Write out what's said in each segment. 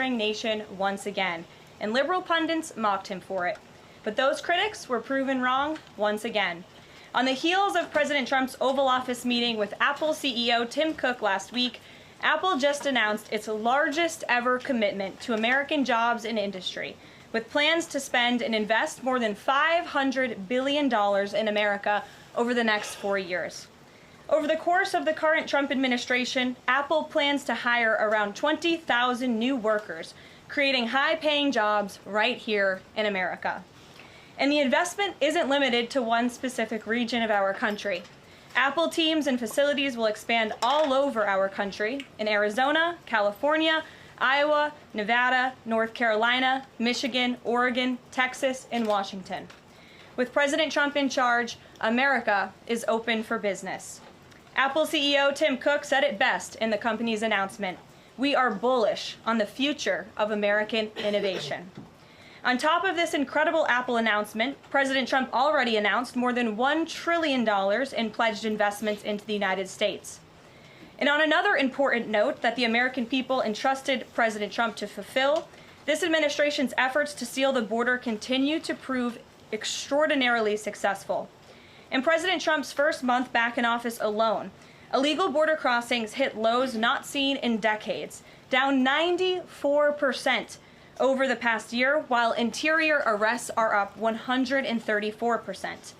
nation once again, and liberal pundits mocked him for it. But those critics were proven wrong once again. On the heels of President Trump's Oval Office meeting with Apple CEO Tim Cook last week, Apple just announced its largest ever commitment to American jobs and industry, with plans to spend and invest more than $500 billion in America over the next 4 years. Over the course of the current Trump administration, Apple plans to hire around 20,000 new workers, creating high-paying jobs right here in America. And the investment isn't limited to one specific region of our country. Apple teams and facilities will expand all over our country in Arizona, California, Iowa, Nevada, North Carolina, Michigan, Oregon, Texas, and Washington. With President Trump in charge, America is open for business. Apple CEO Tim Cook said it best in the company's announcement: "We are bullish on the future of American innovation." On top of this incredible Apple announcement, President Trump already announced more than $1 trillion in pledged investments into the United States. And on another important note that the American people entrusted President Trump to fulfill, this administration's efforts to seal the border continue to prove extraordinarily successful. In President Trump's first month back in office alone, illegal border crossings hit lows not seen in decades, down 94% over the past year, while interior arrests are up 134%.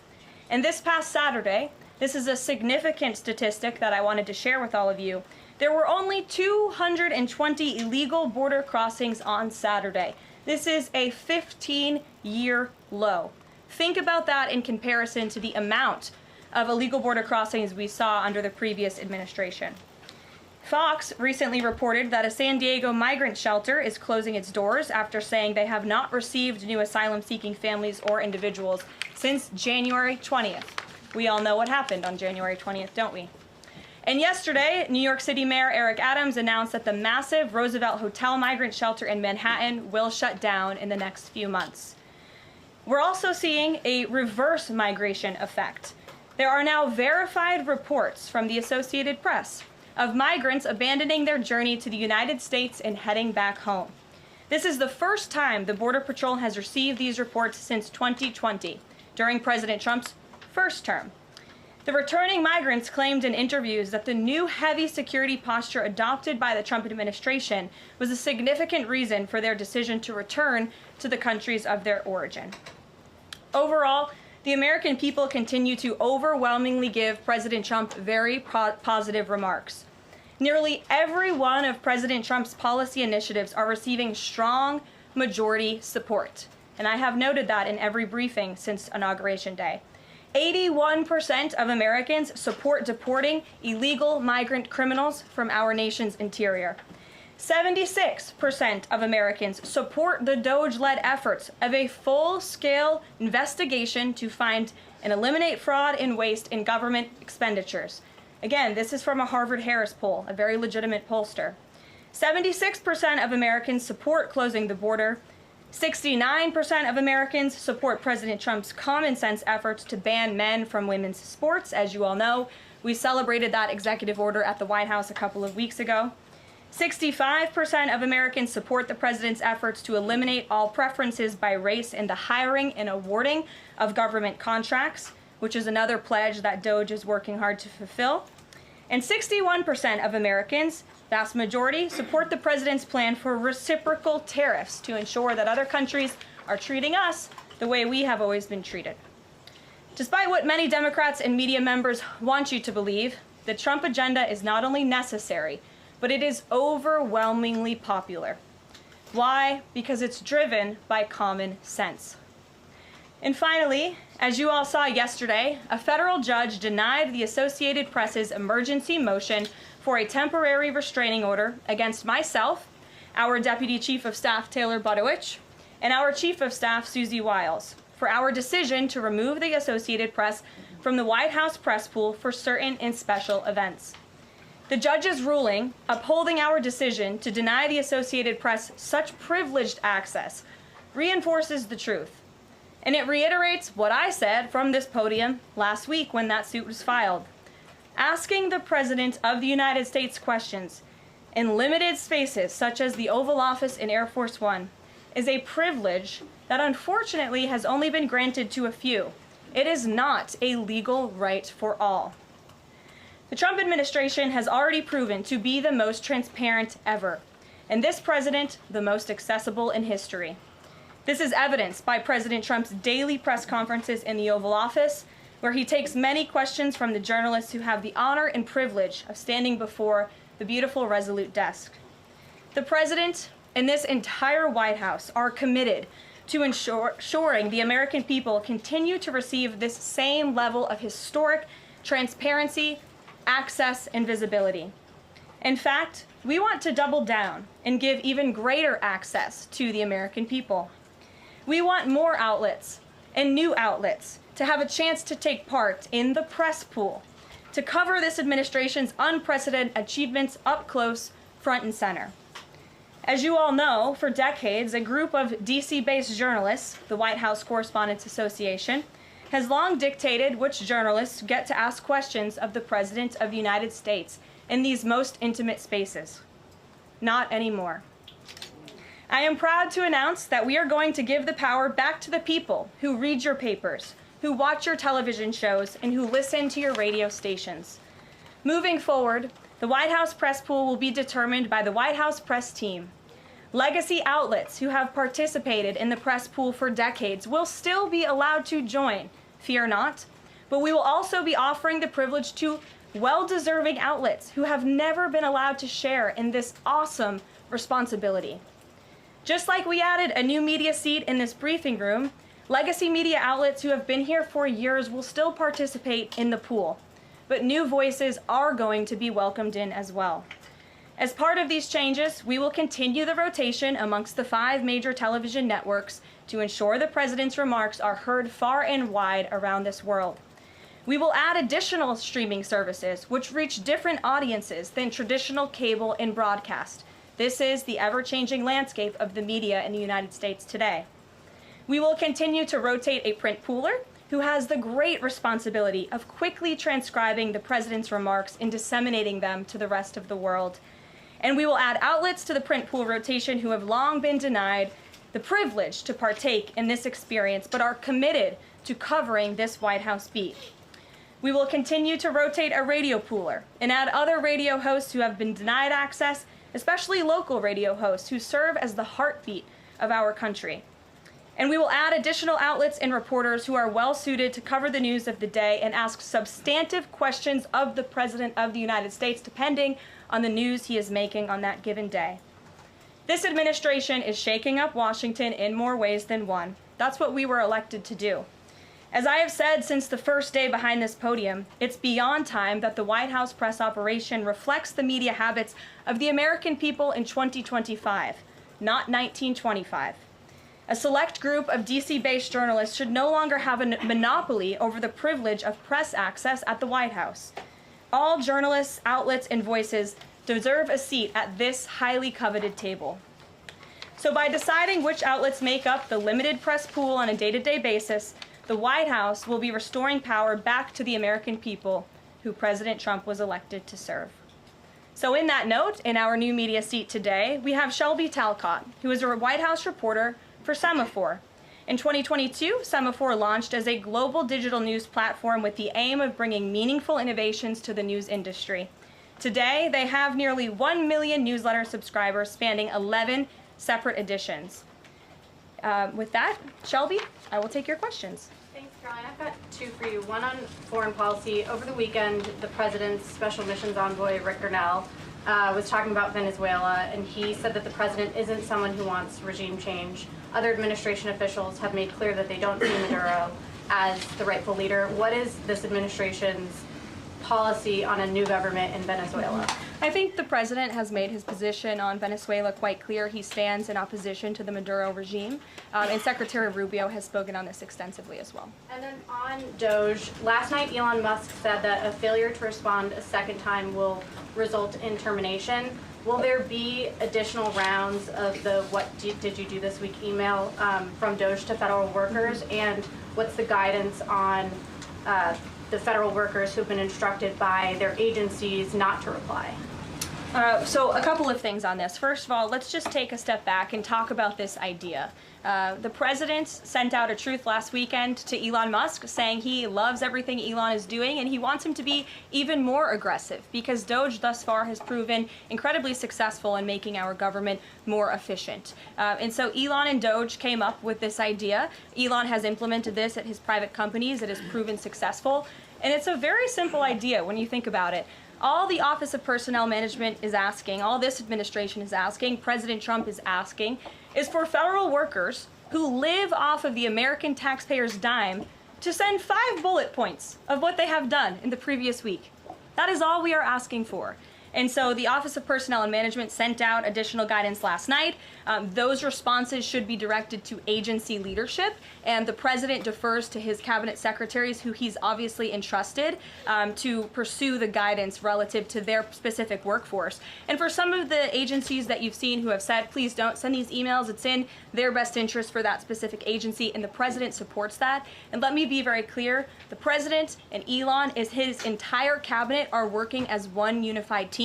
And this past Saturday, this is a significant statistic that I wanted to share with all of you, there were only 220 illegal border crossings on Saturday. This is a 15-year low. Think about that in comparison to the amount of illegal border crossings we saw under the previous administration. Fox recently reported that a San Diego migrant shelter is closing its doors after saying they have not received new asylum-seeking families or individuals since January 20th. We all know what happened on January 20th, don't we? And yesterday, New York City Mayor Eric Adams announced that the massive Roosevelt Hotel migrant shelter in Manhattan will shut down in the next few months. We're also seeing a reverse migration effect. There are now verified reports from the Associated Press of migrants abandoning their journey to the United States and heading back home. This is the first time the Border Patrol has received these reports since 2020, during President Trump's first term. The returning migrants claimed in interviews that the new heavy security posture adopted by the Trump administration was a significant reason for their decision to return to the countries of their origin. Overall, the American people continue to overwhelmingly give President Trump very positive remarks. Nearly every one of President Trump's policy initiatives are receiving strong majority support, and I have noted that in every briefing since Inauguration Day. 81% of Americans support deporting illegal migrant criminals from our nation's interior. 76% of Americans support the DOGE-led efforts of a full-scale investigation to find and eliminate fraud and waste in government expenditures. Again, this is from a Harvard-Harris poll, a very legitimate pollster. 76% of Americans support closing the border. 69% of Americans support President Trump's common-sense efforts to ban men from women's sports. As you all know, we celebrated that executive order at the White House a couple of weeks ago. 65% of Americans support the president's efforts to eliminate all preferences by race in the hiring and awarding of government contracts, which is another pledge that DOGE is working hard to fulfill. And 61% of Americans, vast majority, support the president's plan for reciprocal tariffs to ensure that other countries are treating us the way we have always been treated. Despite what many Democrats and media members want you to believe, the Trump agenda is not only necessary, but it is overwhelmingly popular. Why? Because it's driven by common sense. And finally, as you all saw yesterday, a federal judge denied the Associated Press's emergency motion for a temporary restraining order against myself, our Deputy Chief of Staff Taylor Budowich, and our Chief of Staff Susie Wiles for our decision to remove the Associated Press from the White House press pool for certain and special events. The judge's ruling, upholding our decision to deny the Associated Press such privileged access, reinforces the truth. And it reiterates what I said from this podium last week when that suit was filed. Asking the President of the United States questions in limited spaces such as the Oval Office in Air Force One is a privilege that unfortunately has only been granted to a few. It is not a legal right for all. The Trump administration has already proven to be the most transparent ever, and this president the most accessible in history. This is evidenced by President Trump's daily press conferences in the Oval Office, where he takes many questions from the journalists who have the honor and privilege of standing before the beautiful Resolute desk. The president and this entire White House are committed to ensuring the American people continue to receive this same level of historic transparency, access, and visibility. In fact, we want to double down and give even greater access to the American people. We want more outlets and new outlets to have a chance to take part in the press pool, to cover this administration's unprecedented achievements up close, front and center. As you all know, for decades, a group of DC-based journalists, the White House Correspondents Association, has long dictated which journalists get to ask questions of the President of the United States in these most intimate spaces. Not anymore. I am proud to announce that we are going to give the power back to the people who read your papers, who watch your television shows, and who listen to your radio stations. Moving forward, the White House press pool will be determined by the White House press team. Legacy outlets who have participated in the press pool for decades will still be allowed to join, fear not, but we will also be offering the privilege to well-deserving outlets who have never been allowed to share in this awesome responsibility. Just like we added a new media seat in this briefing room, legacy media outlets who have been here for years will still participate in the pool, but new voices are going to be welcomed in as well. As part of these changes, we will continue the rotation amongst the 5 major television networks to ensure the president's remarks are heard far and wide around this world. We will add additional streaming services which reach different audiences than traditional cable and broadcast. This is the ever-changing landscape of the media in the United States today. We will continue to rotate a print pooler who has the great responsibility of quickly transcribing the president's remarks and disseminating them to the rest of the world. And we will add outlets to the print pool rotation who have long been denied the privilege to partake in this experience but are committed to covering this White House beat. We will continue to rotate a radio pooler and add other radio hosts who have been denied access, especially local radio hosts who serve as the heartbeat of our country. And we will add additional outlets and reporters who are well suited to cover the news of the day and ask substantive questions of the President of the United States, depending on the news he is making on that given day. This administration is shaking up Washington in more ways than one. That's what we were elected to do. As I have said since the first day behind this podium, it's beyond time that the White House press operation reflects the media habits of the American people in 2025, not 1925. A select group of DC-based journalists should no longer have a monopoly over the privilege of press access at the White House. All journalists, outlets, and voices deserve a seat at this highly coveted table. So by deciding which outlets make up the limited press pool on a day-to-day basis, the White House will be restoring power back to the American people who President Trump was elected to serve. So in that note, in our new media seat today, we have Shelby Talcott, who is a White House reporter for Semaphore. In 2022, Semaphore launched as a global digital news platform with the aim of bringing meaningful innovations to the news industry. Today, they have nearly 1 million newsletter subscribers spanning 11 separate editions. With that, Shelby, I will take your questions. Thanks, Caroline. I've got 2 for you. One on foreign policy. Over the weekend, the president's special missions envoy, Rick Grenell, was talking about Venezuela, and he said that the president isn't someone who wants regime change. Other administration officials have made clear that they don't see Maduro as the rightful leader. What is this administration's policy on a new government in Venezuela? I think the president has made his position on Venezuela quite clear. He stands in opposition to the Maduro regime, and Secretary Rubio has spoken on this extensively as well. And then on DOGE, last night Elon Musk said that a failure to respond a second time will result in termination. Will there be additional rounds of the "what did you do this week" email from DOGE to federal workers? And what's the guidance on the federal workers who've been instructed by their agencies not to reply? So a couple of things on this. First of all, let's just take a step back and talk about this idea. The president sent out a truth last weekend to Elon Musk saying he loves everything Elon is doing and he wants him to be even more aggressive because DOGE thus far has proven incredibly successful in making our government more efficient. And so Elon and DOGE came up with this idea. Elon has implemented this at his private companies. It has proven successful. And it's a very simple idea when you think about it. All the Office of Personnel Management is asking, all this administration is asking, President Trump is asking, is for federal workers who live off of the American taxpayer's dime to send 5 bullet points of what they have done in the previous week. That is all we are asking for. And so the Office of Personnel and Management sent out additional guidance last night. Those responses should be directed to agency leadership, and the president defers to his cabinet secretaries, who he's obviously entrusted to pursue the guidance relative to their specific workforce. And for some of the agencies that you've seen who have said, please don't send these emails, it's in their best interest for that specific agency, and the president supports that. And let me be very clear, the president and Elon, his entire cabinet are working as one unified team.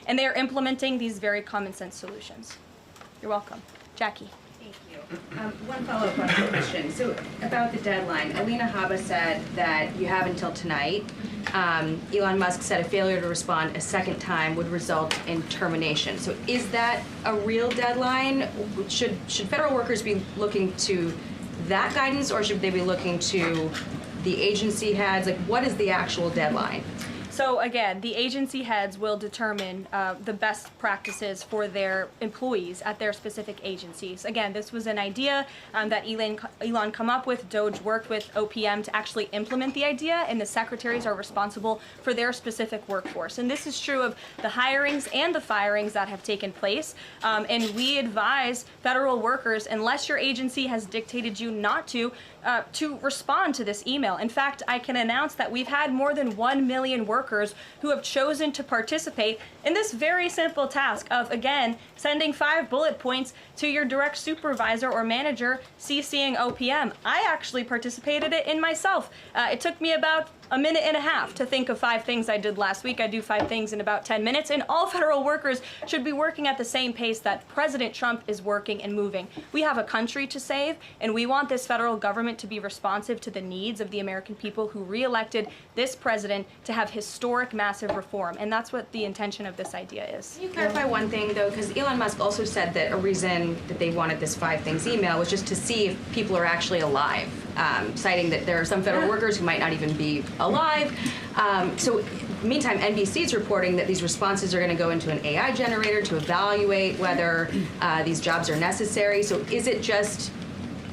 And they are implementing these very common sense solutions. You're welcome. Jackie. Thank you. One follow-up on the question. So about the deadline, Alina Habba said that you have until tonight. Elon Musk said a failure to respond a second time would result in termination. So is that a real deadline? Should federal workers be looking to that guidance, or should they be looking to the agency heads? Like, what is the actual deadline? So again, the agency heads will determine the best practices for their employees at their specific agencies. Again, this was an idea that Elon come up with. DOGE worked with OPM to actually implement the idea, and the secretaries are responsible for their specific workforce. And this is true of the hirings and the firings that have taken place. And we advise federal workers, unless your agency has dictated you not to respond to this email. In fact, I can announce that we've had more than 1 million workers who have chosen to participate in this very simple task of, again, sending 5 bullet points to your direct supervisor or manager, CCing OPM. I actually participated in myself. It took me about a minute and a half to think of 5 things I did last week. I do 5 things in about 10 minutes, and all federal workers should be working at the same pace that President Trump is working and moving. We have a country to save, and we want this federal government to be responsive to the needs of the American people who re-elected this president to have historic, massive reform, and that's what the intention of this idea is. Can you clarify one thing, though? Because Elon Musk also said that a reason that they wanted this 5 things email was just to see if people are actually alive, citing that there are some federal workers who might not even be alive. So meantime, NBC is reporting that these responses are going to go into an AI generator to evaluate whether these jobs are necessary. So is it just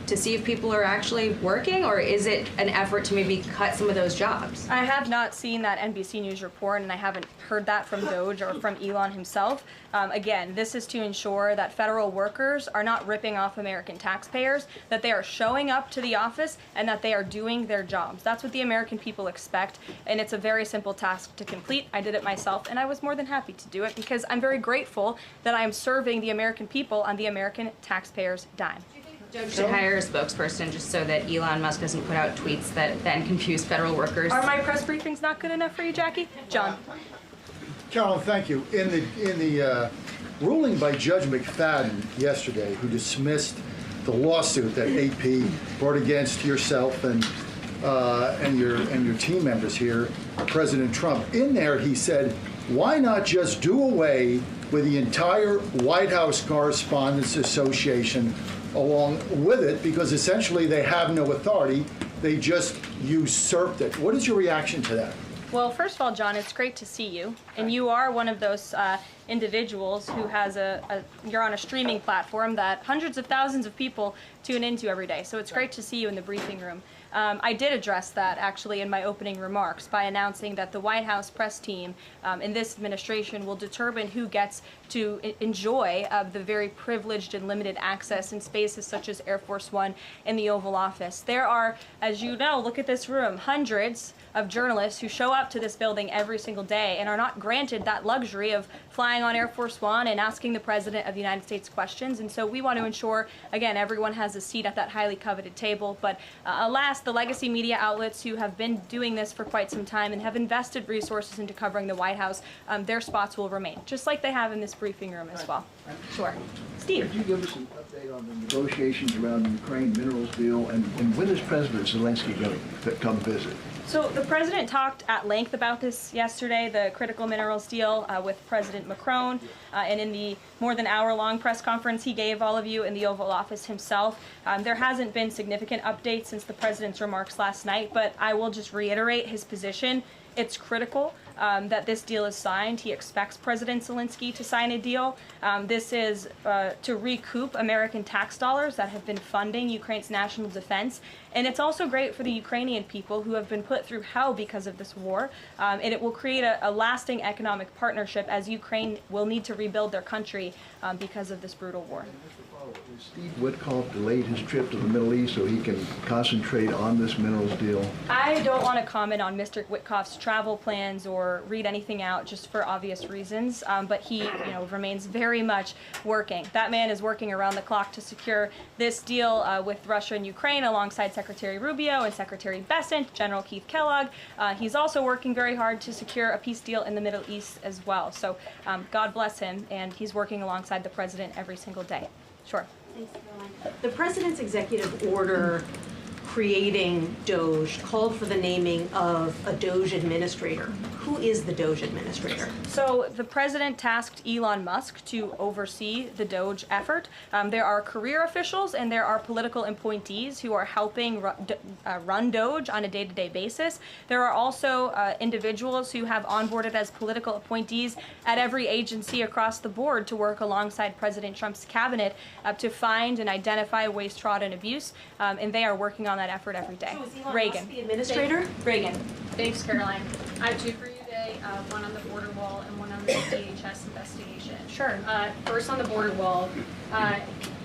to see if people are actually working, or is it an effort to maybe cut some of those jobs? I have not seen that NBC News report, and I haven't heard that from DOGE or from Elon himself. Again, this is to ensure that federal workers are not ripping off American taxpayers, that they are showing up to the office, and that they are doing their jobs. That's what the American people expect, and it's a very simple task to complete. I did it myself, and I was more than happy to do it because I'm very grateful that I am serving the American people on the American taxpayers' dime. DOGE should hire a spokesperson just so that Elon Musk doesn't put out tweets that then confuse federal workers. Are my press briefings not good enough for you, Jackie? John. Caroline, thank you. In the ruling by Judge McFadden yesterday, who dismissed the lawsuit that AP brought against yourself and your team members here, President Trump, in there he said, why not just do away with the entire White House Correspondents Association along with it, because essentially they have no authority, they just usurped it. What is your reaction to that? Well, first of all, John, it's great to see you, and you are one of those individuals who has you're on a streaming platform that hundreds of thousands of people tune into every day, so it's great to see you in the briefing room. I did address that actually in my opening remarks by announcing that the White House press team in this administration will determine who gets to enjoy the very privileged and limited access in spaces such as Air Force One and the Oval Office. There are, as you know, look at this room, hundreds of journalists who show up to this building every single day and are not granted that luxury of flying on Air Force One and asking the President of the United States questions. And so we want to ensure, again, everyone has a seat at that highly coveted table. But alas, the legacy media outlets who have been doing this for quite some time and have invested resources into covering the White House, their spots will remain, just like they have in this briefing room as well. Sure. Steve. Could you give us an update on the negotiations around the Ukraine minerals deal, and when is President Zelensky going to come visit? So the president talked at length about this yesterday, the critical minerals deal with President Macron, and in the more than hour-long press conference he gave all of you in the Oval Office himself. There hasn't been significant updates since the president's remarks last night, but I will just reiterate his position. It's critical that this deal is signed. He expects President Zelensky to sign a deal. This is to recoup American tax dollars that have been funding Ukraine's national defense. And it's also great for the Ukrainian people who have been put through hell because of this war. And it will create a lasting economic partnership as Ukraine will need to rebuild their country because of this brutal war. Has Steve Witkoff delayed his trip to the Middle East so he can concentrate on this minerals deal? I don't want to comment on Mr. Witkoff's travel plans or read anything out just for obvious reasons, but he remains very much working. That man is working around the clock to secure this deal with Russia and Ukraine alongside Secretary Rubio and Secretary Bessent, General Keith Kellogg. He's also working very hard to secure a peace deal in the Middle East as well. So God bless him, and he's working alongside the president every single day. Sure. Thanks, Caroline. The president's executive order creating DOGE called for the naming of a DOGE administrator. Who is the DOGE administrator? So the president tasked Elon Musk to oversee the DOGE effort. There are career officials and there are political appointees who are helping run DOGE on a day-to-day basis. There are also individuals who have onboarded as political appointees at every agency across the board to work alongside President Trump's cabinet to find and identify waste, fraud, and abuse, and they are working on that effort every day. So is Elon Reagan. Musk the administrator? Reagan. Thanks, Caroline. I have two for you today, one on the border wall and one on the DHS investigation. Sure. First on the border wall.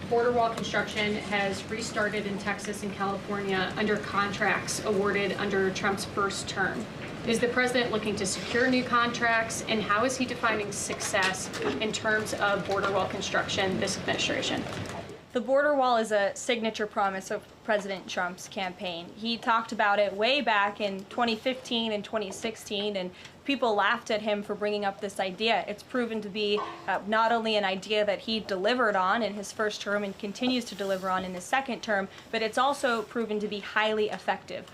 Border wall construction has restarted in Texas and California under contracts awarded under Trump's first term. Is the president looking to secure new contracts, and how is he defining success in terms of border wall construction this administration? The border wall is a signature promise of President Trump's campaign. He talked about it way back in 2015 and 2016, and people laughed at him for bringing up this idea. It's proven to be not only an idea that he delivered on in his first term and continues to deliver on in his second term, but it's also proven to be highly effective.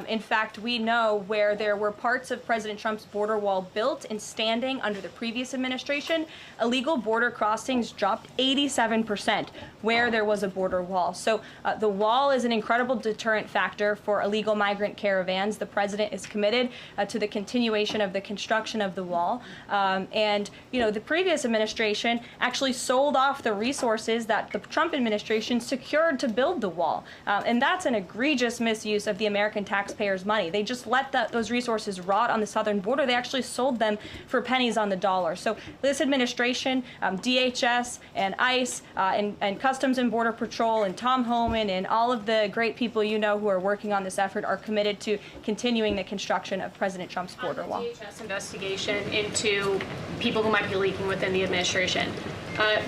In fact, we know where there were parts of President Trump's border wall built and standing under the previous administration, illegal border crossings dropped 87% where there was a border wall. So the wall is an incredible deterrent factor for illegal migrant caravans. The president is committed to the continuation of the construction of the wall. And the previous administration actually sold off the resources that the Trump administration secured to build the wall. And that's an egregious misuse of the American taxpayers' money. They just let those resources rot on the southern border. They actually sold them for pennies on the dollar. So this administration, DHS and ICE and Customs and Border Patrol and Tom Homan and all of the great people who are working on this effort are committed to continuing the construction of President Trump's border wall. DHS investigation into people who might be leaking within the administration.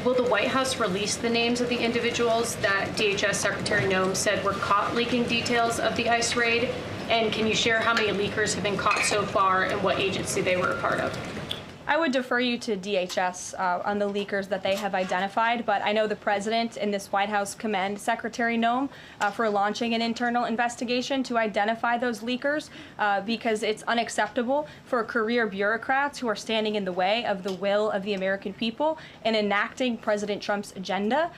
Will the White House release the names of the individuals that DHS Secretary Noem said were caught leaking details of the ICE raid? And can you share how many leakers have been caught so far and what agency they were a part of? I would defer you to DHS on the leakers that they have identified, but I know the president and this White House commend Secretary Noem for launching an internal investigation to identify those leakers because it's unacceptable for career bureaucrats who are standing in the way of the will of the American people and enacting President Trump's agenda.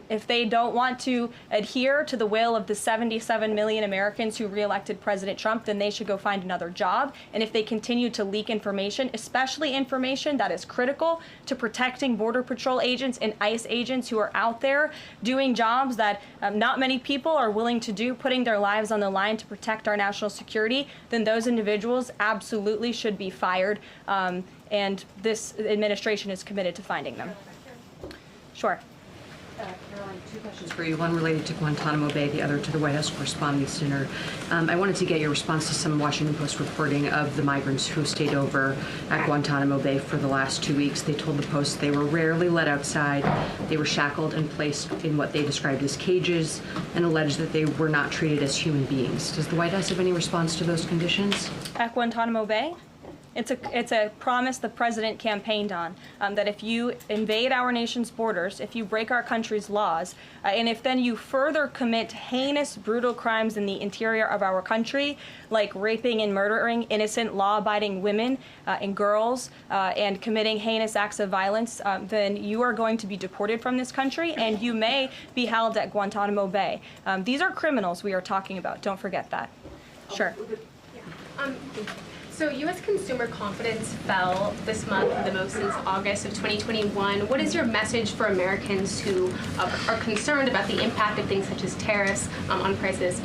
If they don't want to adhere to the will of the 77 million Americans who reelected President Trump, then they should go find another job. And if they continue to leak information, especially information that is critical to protecting Border Patrol agents and ICE agents who are out there doing jobs that not many people are willing to do, putting their lives on the line to protect our national security, then those individuals absolutely should be fired. And this administration is committed to finding them. Sure. Karoline, two questions for you. One related to Guantanamo Bay, the other to the White House Correspondents' Dinner. I wanted to get your response to some Washington Post reporting of the migrants who stayed over at Guantanamo Bay for the last 2 weeks. They told the Post they were rarely let outside. They were shackled and placed in what they described as cages and alleged that they were not treated as human beings. Does the White House have any response to those conditions? At Guantanamo Bay? It's a promise the president campaigned on, that if you invade our nation's borders, if you break our country's laws, and if then you further commit heinous, brutal crimes in the interior of our country, like raping and murdering innocent, law-abiding women and girls, and committing heinous acts of violence, then you are going to be deported from this country, and you may be held at Guantanamo Bay. These are criminals we are talking about. Don't forget that. Sure. So U.S. consumer confidence fell this month the most since August of 2021. What is your message for Americans who are concerned about the impact of things such as tariffs on prices?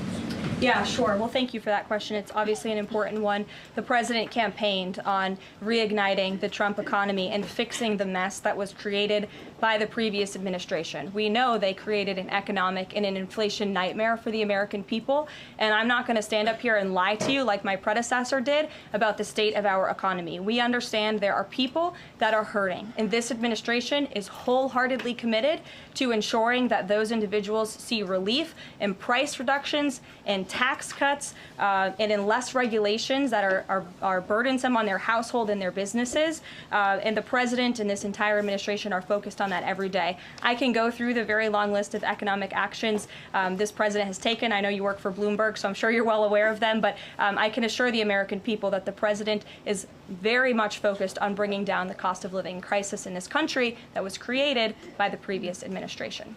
Yeah, sure. Well, thank you for that question. It's obviously an important one. The president campaigned on reigniting the Trump economy and fixing the mess that was created by the previous administration. We know they created an economic and an inflation nightmare for the American people, and I'm not going to stand up here and lie to you like my predecessor did about the state of our economy. We understand there are people that are hurting, and this administration is wholeheartedly committed to ensuring that those individuals see relief and price reductions and tax cuts and in less regulations that are burdensome on their household and their businesses. And the president and this entire administration are focused on that every day. I can go through the very long list of economic actions this president has taken. I know you work for Bloomberg, so I'm sure you're well aware of them, but I can assure the American people that the president is very much focused on bringing down the cost of living crisis in this country that was created by the previous administration.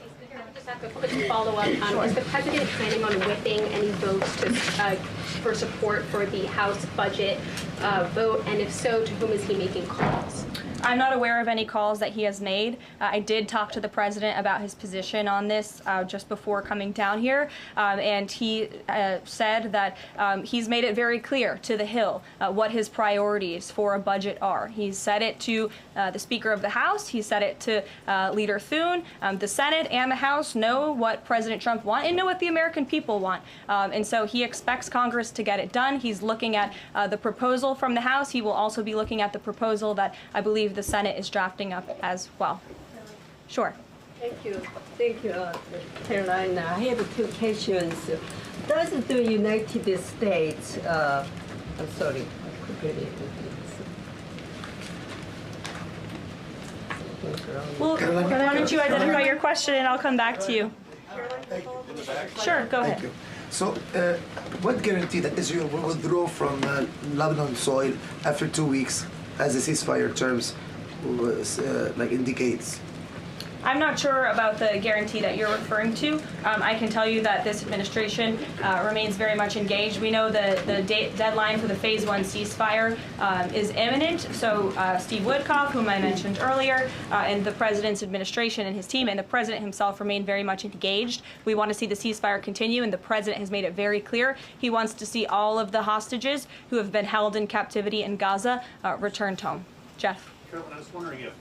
Just have a quick follow-up. Is the president planning on whipping any votes for support for the House budget vote? And if so, to whom is he making calls? I'm not aware of any calls that he has made. I did talk to the president about his position on this just before coming down here, and he said that he's made it very clear to the Hill what his priorities for a budget are. He's said it to the Speaker of the House. He said it to Leader Thune. The Senate and the House know what President Trump wants and know what the American people want. And so he expects Congress to get it done. He's looking at the proposal from the House. He will also be looking at the proposal that I believe the Senate is drafting up as well. Sure. Thank you, Caroline. I have two questions. Does the United States, I'm sorry, I couldn't Well, why don't you identify your question and I'll come back to you. Sure, go ahead. Thank you. So, what guarantee that Israel will withdraw from Lebanon soil after 2 weeks, as the ceasefire terms indicates? I'm not sure about the guarantee that you're referring to. I can tell you that this administration remains very much engaged. We know the deadline for the Phase 1 ceasefire is imminent. So Steve Woodcock, whom I mentioned earlier, and the president's administration and his team and the president himself remain very much engaged. We want to see the ceasefire continue, and the president has made it very clear he wants to see all of the hostages who have been held in captivity in Gaza returned home. Jeff. Carolyn, I was wondering if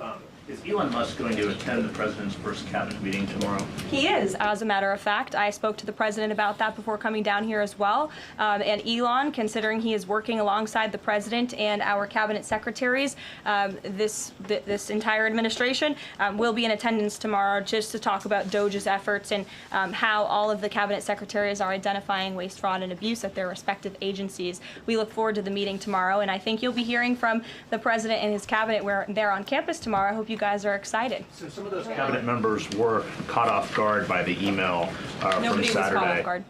is Elon Musk going to attend the president's first cabinet meeting tomorrow? He is, as a matter of fact. I spoke to the president about that before coming down here as well. And Elon, considering he is working alongside the president and our cabinet secretaries, this entire administration will be in attendance tomorrow just to talk about DOGE's efforts and how all of the cabinet secretaries are identifying waste, fraud, and abuse at their respective agencies. We look forward to the meeting tomorrow, and I think you'll be hearing from the president and his cabinet where they're on campus tomorrow. I hope you guys are excited. So some of those cabinet members were caught off guard by the email from Nobody Saturday. was caught off guard.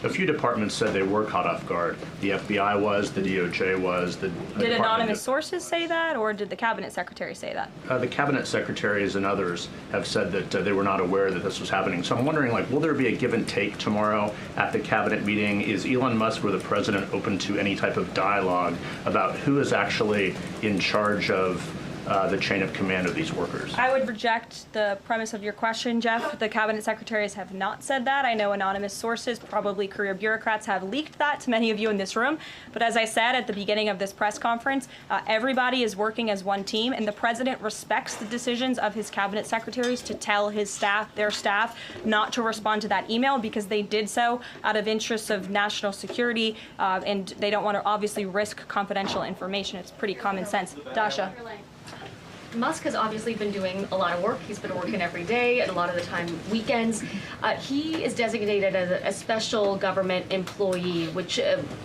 A few departments said they were caught off guard. The FBI was, the DOJ was, Did anonymous sources say that, or did the cabinet secretary say that? The cabinet secretaries and others have said that they were not aware that this was happening. So I'm wondering, like, will there be a give and take tomorrow at the cabinet meeting? Is Elon Musk or the president open to any type of dialogue about who is actually in charge of the chain of command of these workers? I would reject the premise of your question, Jeff. The cabinet secretaries have not said that. I know anonymous sources, probably career bureaucrats, have leaked that to many of you in this room. But as I said at the beginning of this press conference, everybody is working as one team, and the president respects the decisions of his cabinet secretaries to tell his staff, their staff, not to respond to that email because they did so out of interests of national security, and they don't want to obviously risk confidential information. It's pretty common sense. Dasha. Musk has obviously been doing a lot of work. He's been working every day and a lot of the time weekends. He is designated as a special government employee, which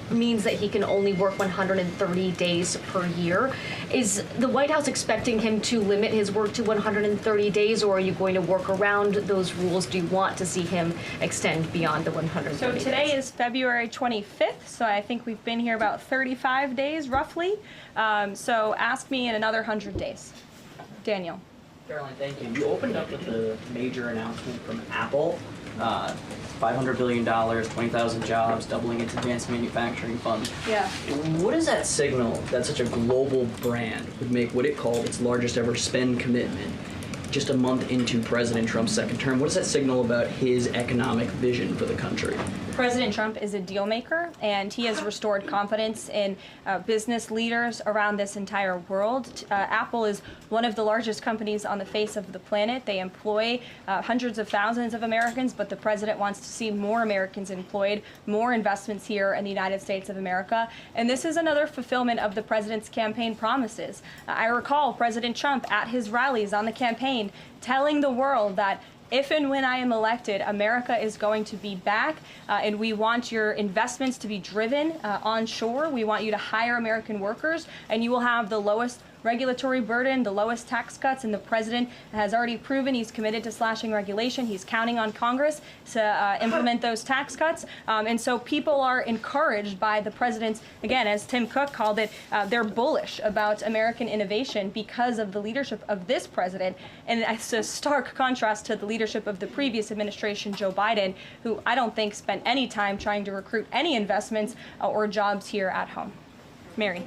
means that he can only work 130 days per year. Is the White House expecting him to limit his work to 130 days, or are you going to work around those rules? Do you want to see him extend beyond the 130 So days? today is February 25th, so I think we've been here about 35 days roughly. So ask me in another 100 days. Daniel. Karoline, thank you. You opened up with a major announcement from Apple, $500 billion, 20,000 jobs, doubling its advanced manufacturing fund. Yeah. What does that signal that such a global brand would make what it called its largest ever spend commitment just a month into President Trump's second term? What does that signal about his economic vision for the country? President Trump is a deal maker, and he has restored confidence in business leaders around this entire world. Apple is one of the largest companies on the face of the planet. They employ hundreds of thousands of Americans, but the president wants to see more Americans employed, more investments here in the United States of America. And this is another fulfillment of the president's campaign promises. I recall President Trump at his rallies on the campaign telling the world that if and when I am elected, America is going to be back, and we want your investments to be driven onshore. We want you to hire American workers, and you will have the lowest regulatory burden, the lowest tax cuts, and the president has already proven he's committed to slashing regulation. He's counting on Congress to implement those tax cuts. And so people are encouraged by the president's, again, as Tim Cook called it, they're bullish about American innovation because of the leadership of this president. And it's a stark contrast to the leadership of the previous administration, Joe Biden, who I don't think spent any time trying to recruit any investments or jobs here at home. Mary.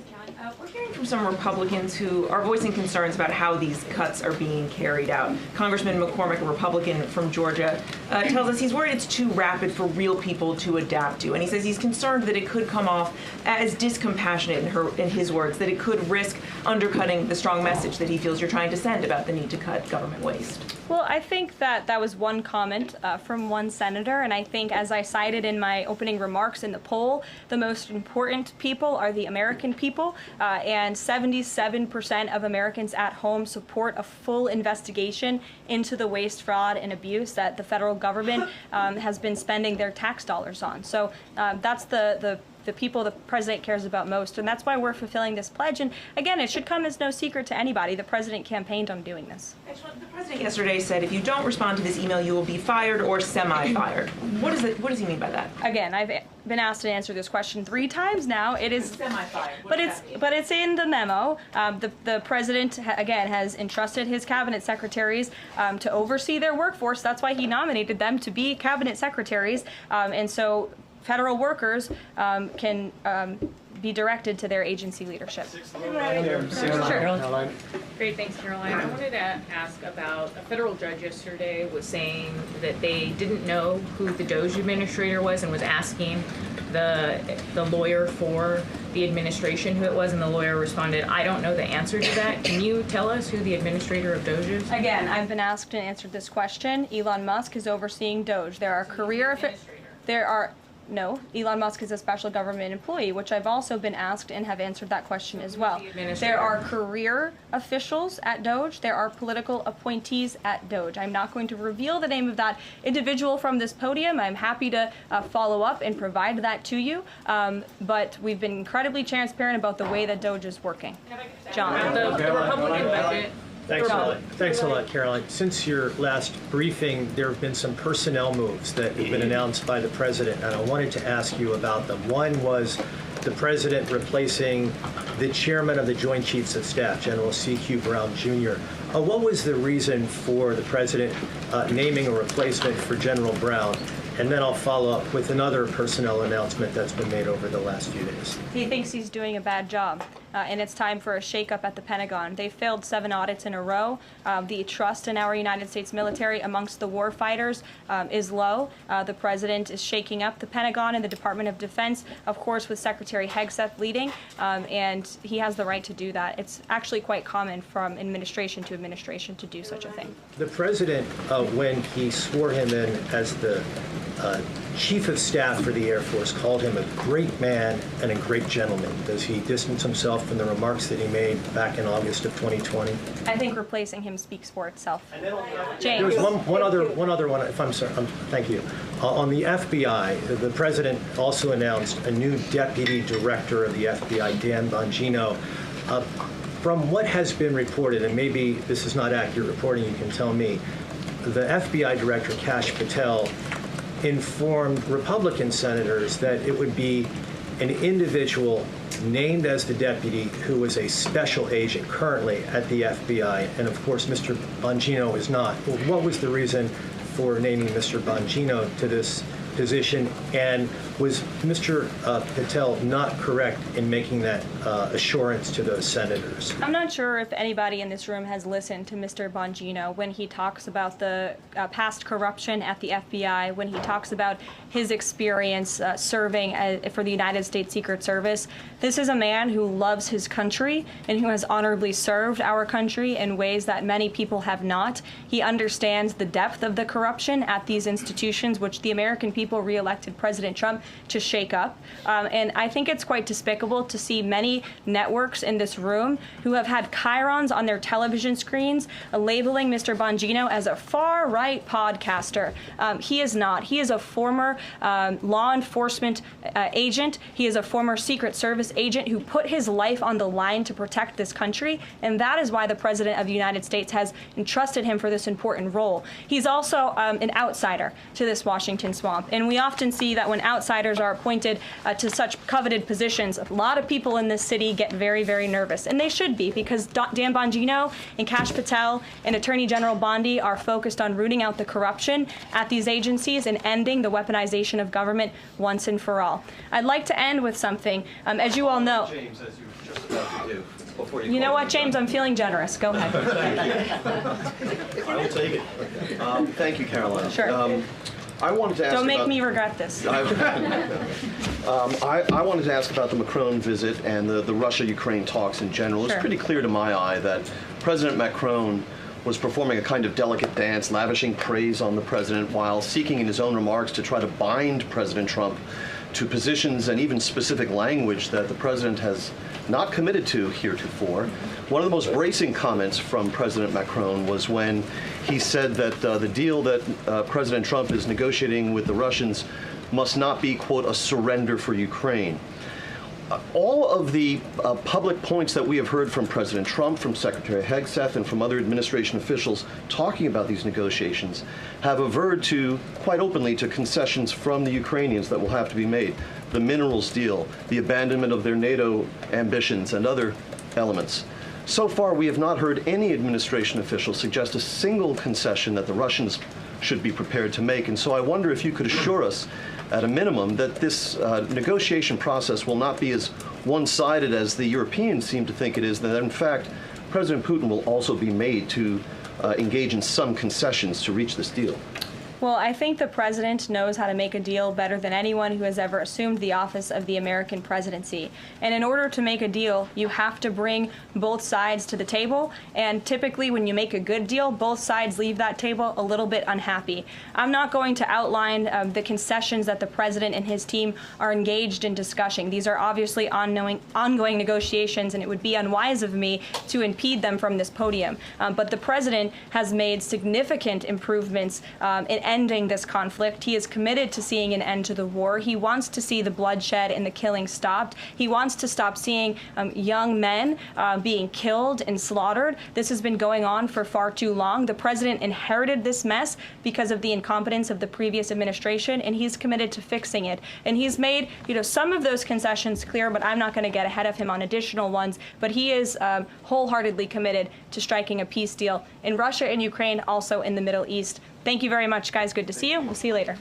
We're hearing from some Republicans who are voicing concerns about how these cuts are being carried out. Congressman McCormick, a Republican from Georgia, tells us he's worried it's too rapid for real people to adapt to. And he says he's concerned that it could come off as discompassionate, in his words, that it could risk undercutting the strong message that he feels you're trying to send about the need to cut government waste. Well, I think that was one comment from one senator, and I think, as I cited in my opening remarks in the poll, the most important people are the American people, and 77% of Americans at home support a full investigation into the waste, fraud, and abuse that the federal government has been spending their tax dollars on. So that's the people the president cares about most, and that's why we're fulfilling this pledge. And again, it should come as no secret to anybody. The president campaigned on doing this. The president yesterday said if you don't respond to this email, you will be fired or semi-fired. What does he mean by that? Again, I've been asked to answer this question 3 times now. It is semi-fired. But it's in the memo. The president again has entrusted his cabinet secretaries to oversee their workforce. That's why he nominated them to be cabinet secretaries, and so federal workers can be directed to their agency leadership. Sure. Great, thanks, Caroline. I wanted to ask about a federal judge yesterday was saying that they didn't know who the DOGE administrator was and was asking the lawyer for the administration who it was, and the lawyer responded, I don't know the answer to that. Can you tell us who the administrator of DOGE is? Again, I've been asked and answered this question. Elon Musk is overseeing DOGE. No, Elon Musk is a special government employee, which I've also been asked and have answered that question as well. There are career officials at DOGE. There are political appointees at DOGE. I'm not going to reveal the name of that individual from this podium. I'm happy to follow up and provide that to you. But we've been incredibly transparent about the way that DOGE is working. John. The Republican budget Thanks a lot. Thanks a lot, Caroline. Since your last briefing, there have been some personnel moves that have been announced by the president, and I wanted to ask you about them. One was the president replacing the chairman of the Joint Chiefs of Staff, General C.Q. Brown Jr. What was the reason for the president naming a replacement for General Brown? And then I'll follow up with another personnel announcement that's been made over the last few days. He thinks he's doing a bad job, and it's time for a shakeup at the Pentagon. They failed 7 audits in a row. The trust in our United States military amongst the war fighters is low. The president is shaking up the Pentagon and the Department of Defense, of course, with Secretary Hegseth leading, and he has the right to do that. It's actually quite common from administration to administration to do such a thing. The president, when he swore him in as the Chief of Staff for the Air Force, called him a great man and a great gentleman. Does he distance himself from the remarks that he made back in August of 2020? I think replacing him speaks for itself. James. There's one other one, if I'm sorry. Thank you. On the FBI, the president also announced a new deputy director of the FBI, Dan Bongino. From what has been reported, and maybe this is not accurate reporting, you can tell me, the FBI director, Kash Patel, informed Republican senators that it would be an individual named as the deputy who was a special agent currently at the FBI, and of course Mr. Bongino is not. Well, what was the reason for naming Mr. Bongino to this position, and was Mr. Patel not correct in making that assurance to those senators? I'm not sure if anybody in this room has listened to Mr. Bongino when he talks about the past corruption at the FBI, when he talks about his experience serving for the United States Secret Service. This is a man who loves his country and who has honorably served our country in ways that many people have not. He understands the depth of the corruption at these institutions, which the American people re-elected President Trump to shake up. And I think it's quite despicable to see many networks in this room who have had chyrons on their television screens labeling Mr. Bongino as a far-right podcaster. He is not. He is a former law enforcement agent. He is a former Secret Service agent who put his life on the line to protect this country, and that is why the President of the United States has entrusted him for this important role. He's also an outsider to this Washington swamp. And we often see that when outsiders are appointed to such coveted positions, a lot of people in this city get very, very nervous. And they should be, because Dan Bongino and Kash Patel and Attorney General Bondi are focused on rooting out the corruption at these agencies and ending the weaponization of government once and for all. I'd like to end with something. As you all know, James, as you were just about to do. You know what, James? I'm feeling generous. Go ahead. I will take it. Thank you, Caroline. Sure. I wanted to ask Don't make me regret this. I wanted to ask about the Macron visit and the Russia-Ukraine talks in general. Sure. It's pretty clear to my eye that President Macron was performing a kind of delicate dance, lavishing praise on the president while seeking in his own remarks to try to bind President Trump to positions and even specific language that the president has not committed to heretofore. One of the most bracing comments from President Macron was when he said that the deal that President Trump is negotiating with the Russians must not be, quote, a surrender for Ukraine. All of the public points that we have heard from President Trump, from Secretary Hegseth, and from other administration officials talking about these negotiations have averred to, quite openly, to concessions from the Ukrainians that will have to be made. The minerals deal, the abandonment of their NATO ambitions, and other elements. So far, we have not heard any administration official suggest a single concession that the Russians should be prepared to make. And so I wonder if you could assure us, at a minimum, that this negotiation process will not be as one-sided as the Europeans seem to think it is, that in fact, President Putin will also be made to engage in some concessions to reach this deal. Well, I think the president knows how to make a deal better than anyone who has ever assumed the office of the American presidency. And in order to make a deal, you have to bring both sides to the table. And typically, when you make a good deal, both sides leave that table a little bit unhappy. I'm not going to outline the concessions that the president and his team are engaged in discussing. These are obviously ongoing negotiations, and it would be unwise of me to impede them from this podium. But the president has made significant improvements in ending this conflict. He is committed to seeing an end to the war. He wants to see the bloodshed and the killing stopped. He wants to stop seeing young men being killed and slaughtered. This has been going on for far too long. The president inherited this mess because of the incompetence of the previous administration, and he's committed to fixing it. And he's made, some of those concessions clear, but I'm not going to get ahead of him on additional ones. But he is wholeheartedly committed to striking a peace deal in Russia and Ukraine, also in the Middle East. Thank you very much, guys. Good to see you. We'll see you later.